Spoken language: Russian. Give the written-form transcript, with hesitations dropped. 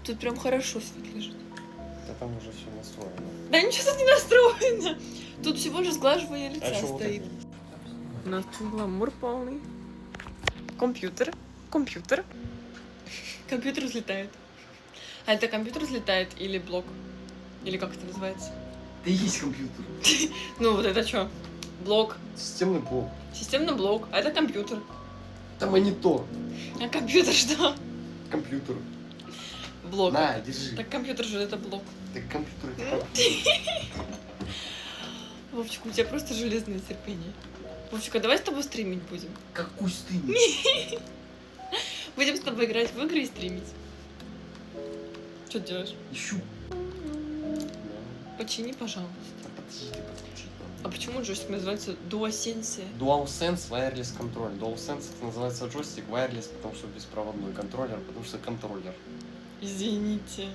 Тут прям хорошо свет лежит. Да там уже все настроено. Да ничего тут не настроено. Тут всего лишь сглаживание лица А что вот стоит. это? У нас тут гламур полный. Компьютер. Компьютер. Компьютер взлетает. А это компьютер взлетает или блок? Или как это называется? Да есть компьютер. Ну вот это что? Блок. Системный блок. Системный блок. А это компьютер. Это монитор. А компьютер что? Компьютер. Блок. На, держи. Так компьютер же это блок. Так компьютер это компьютер. Вовчик, у тебя просто железное терпение. Вовчик, а давай с тобой стримить будем? Какой стыд. Будем с тобой играть в игры и стримить. Что делаешь? Ищу. Почини, пожалуйста. Да подожди, подключить А надо. почему джойстик называется DualSense? DualSense Wireless контроль. DualSense это называется джойстик, wireless, потому что беспроводной контроллер, потому что контроллер. Извините.